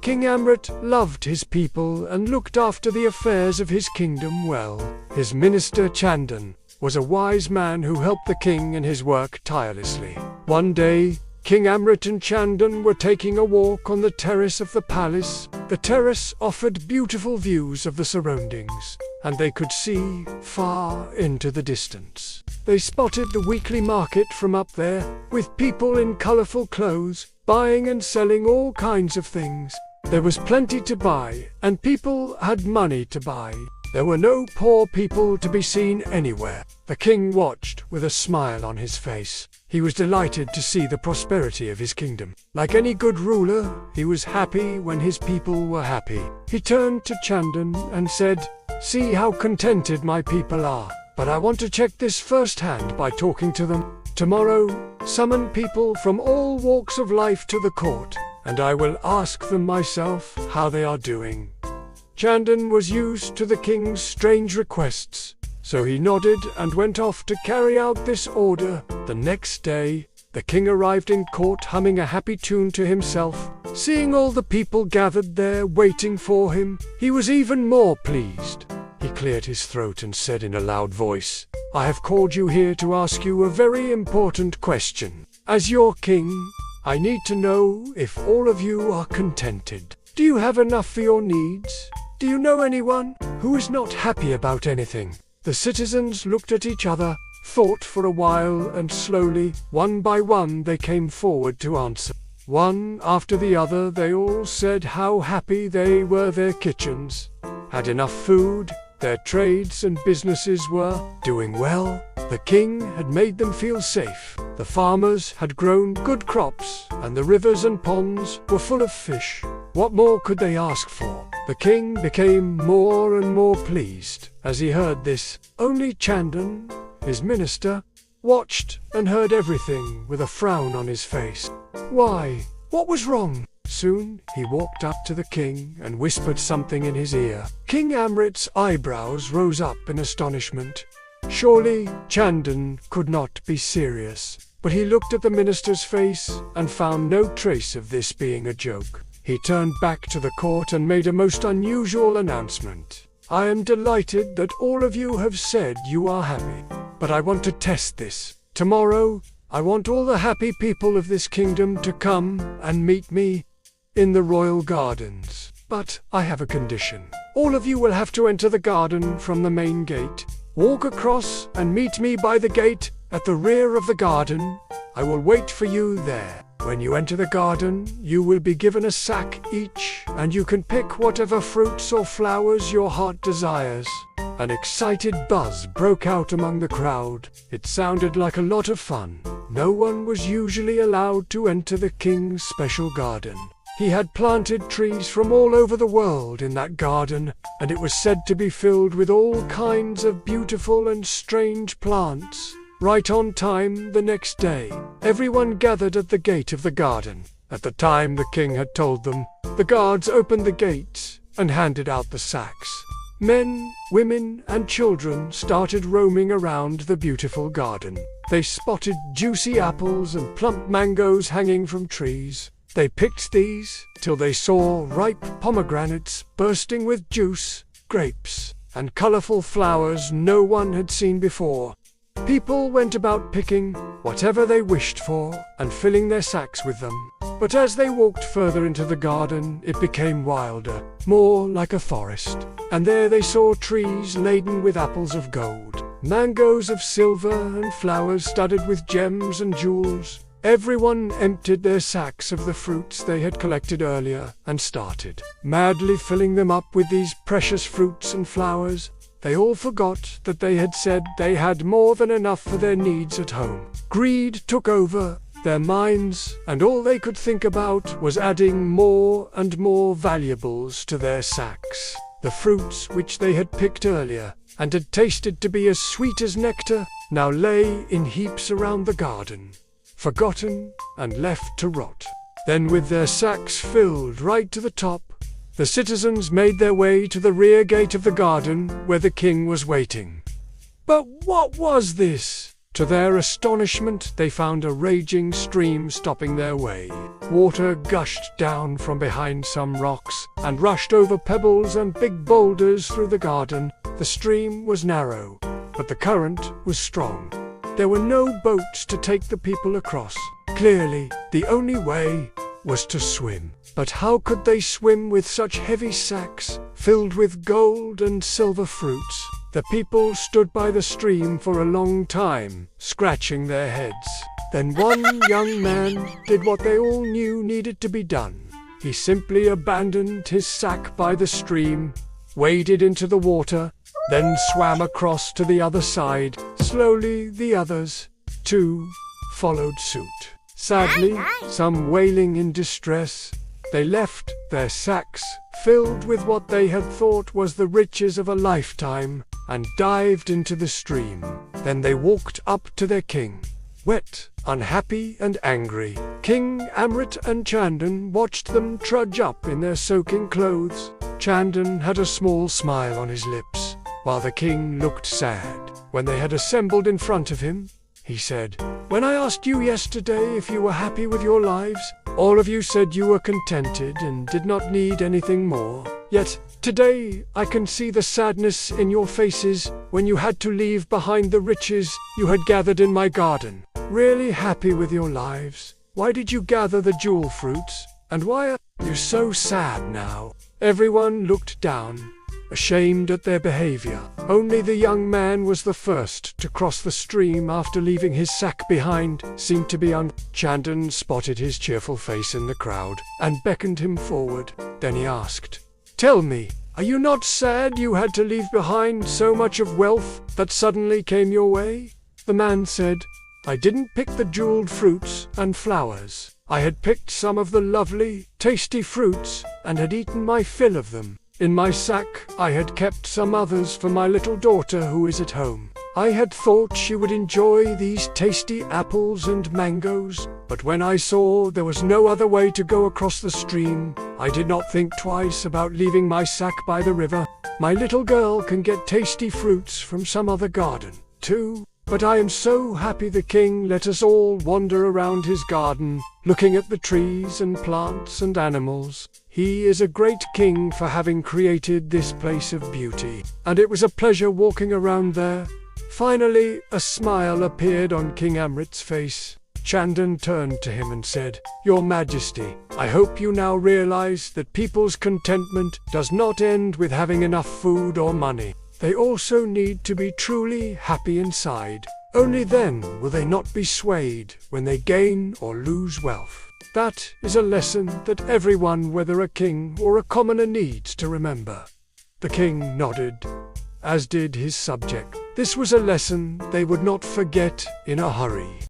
King Amrit loved his people and looked after the affairs of his kingdom well. His minister Chandan was a wise man who helped the king in his work tirelessly. One day, King Amrit and Chandan were taking a walk on the terrace of the palace. The terrace offered beautiful views of the surroundings, and they could see far into the distance. They spotted the weekly market from up there, with people in colorful clothes, buying and selling all kinds of things. There was plenty to buy, and people had money to buy. There were no poor people to be seen anywhere. The king watched with a smile on his face. He was delighted to see the prosperity of his kingdom. Like any good ruler, he was happy when his people were happy. He turned to Chandan and said, "See how contented my people are. But I want to check this firsthand by talking to them. Tomorrow, summon people from all walks of life to the court, and I will ask them myself how they are doing." Chandan was used to the king's strange requests, so he nodded and went off to carry out this order. The next day, the king arrived in court humming a happy tune to himself. Seeing all the people gathered there waiting for him, he was even more pleased. He cleared his throat and said in a loud voice, "I have called you here to ask you a very important question. As your king, I need to know if all of you are contented. Do you have enough for your needs? Do you know anyone who is not happy about anything?" The citizens looked at each other, thought for a while, and slowly, one by one, they came forward to answer. One after the other, they all said how happy they were. Their kitchens had enough food, their trades and businesses were doing well. The king had made them feel safe. The farmers had grown good crops, and the rivers and ponds were full of fish. What more could they ask for? The king became more and more pleased as he heard this. Only Chandan, his minister, watched and heard everything with a frown on his face. Why? What was wrong? Soon he walked up to the king and whispered something in his ear. King Amrit's eyebrows rose up in astonishment. Surely Chandan could not be serious, but he looked at the minister's face and found no trace of this being a joke. He turned back to the court and made a most unusual announcement. "I am delighted that all of you have said you are happy, but I want to test this. Tomorrow, I want all the happy people of this kingdom to come and meet me in the royal gardens. But I have a condition. All of you will have to enter the garden from the main gate. Walk across and meet me by the gate at the rear of the garden. I will wait for you there. When you enter the garden, you will be given a sack each, and you can pick whatever fruits or flowers your heart desires." An excited buzz broke out among the crowd. It sounded like a lot of fun. No one was usually allowed to enter the king's special garden. He had planted trees from all over the world in that garden, and it was said to be filled with all kinds of beautiful and strange plants. Right on time the next day, everyone gathered at the gate of the garden. At the time the king had told them, the guards opened the gates and handed out the sacks. Men, women, and children started roaming around the beautiful garden. They spotted juicy apples and plump mangoes hanging from trees. They picked these till they saw ripe pomegranates bursting with juice, grapes, and colorful flowers no one had seen before. People went about picking whatever they wished for and filling their sacks with them. But as they walked further into the garden, it became wilder, more like a forest. And there they saw trees laden with apples of gold, mangoes of silver, and flowers studded with gems and jewels. Everyone emptied their sacks of the fruits they had collected earlier and started madly filling them up with these precious fruits and flowers. They all forgot that they had said they had more than enough for their needs at home. Greed took over their minds, and all they could think about was adding more and more valuables to their sacks. The fruits which they had picked earlier and had tasted to be as sweet as nectar now lay in heaps around the garden, forgotten and left to rot. Then, with their sacks filled right to the top, the citizens made their way to the rear gate of the garden where the king was waiting. But what was this? To their astonishment, they found a raging stream stopping their way. Water gushed down from behind some rocks and rushed over pebbles and big boulders through the garden. The stream was narrow, but the current was strong. There were no boats to take the people across. Clearly, the only way was to swim. But how could they swim with such heavy sacks filled with gold and silver fruits? The people stood by the stream for a long time, scratching their heads. Then one young man did what they all knew needed to be done. He simply abandoned his sack by the stream, waded into the water, then swam across to the other side. Slowly, the others, too, followed suit. Sadly, some wailing in distress, they left their sacks filled with what they had thought was the riches of a lifetime and dived into the stream. Then they walked up to their king. Wet, unhappy, and angry, King Amrit and Chandan watched them trudge up in their soaking clothes. Chandan had a small smile on his lips, while the king looked sad. When they had assembled in front of him, he said, "When I asked you yesterday if you were happy with your lives, all of you said you were contented and did not need anything more. Yet today I can see the sadness in your faces when you had to leave behind the riches you had gathered in my garden. Really happy with your lives? Why did you gather the jewel fruits? And why are you so sad now?" Everyone looked down, ashamed at their behavior. Only the young man was the first to cross the stream after leaving his sack behind. Seemed to be Chandan spotted his cheerful face in the crowd and beckoned him forward. Then he asked, "Tell me, are you not sad you had to leave behind so much of wealth that suddenly came your way?" The man said, "I didn't pick the jeweled fruits and flowers. I had picked some of the lovely, tasty fruits and had eaten my fill of them. In my sack, I had kept some others for my little daughter who is at home. I had thought she would enjoy these tasty apples and mangoes, but when I saw there was no other way to go across the stream, I did not think twice about leaving my sack by the river. My little girl can get tasty fruits from some other garden, too. But I am so happy the king let us all wander around his garden, looking at the trees and plants and animals. He is a great king for having created this place of beauty, and it was a pleasure walking around there." Finally, a smile appeared on King Amrit's face. Chandan turned to him and said, "Your Majesty, I hope you now realize that people's contentment does not end with having enough food or money. They also need to be truly happy inside. Only then will they not be swayed when they gain or lose wealth." That is a lesson that everyone, whether a king or a commoner, needs to remember. The king nodded, as did his subject. This was a lesson they would not forget in a hurry.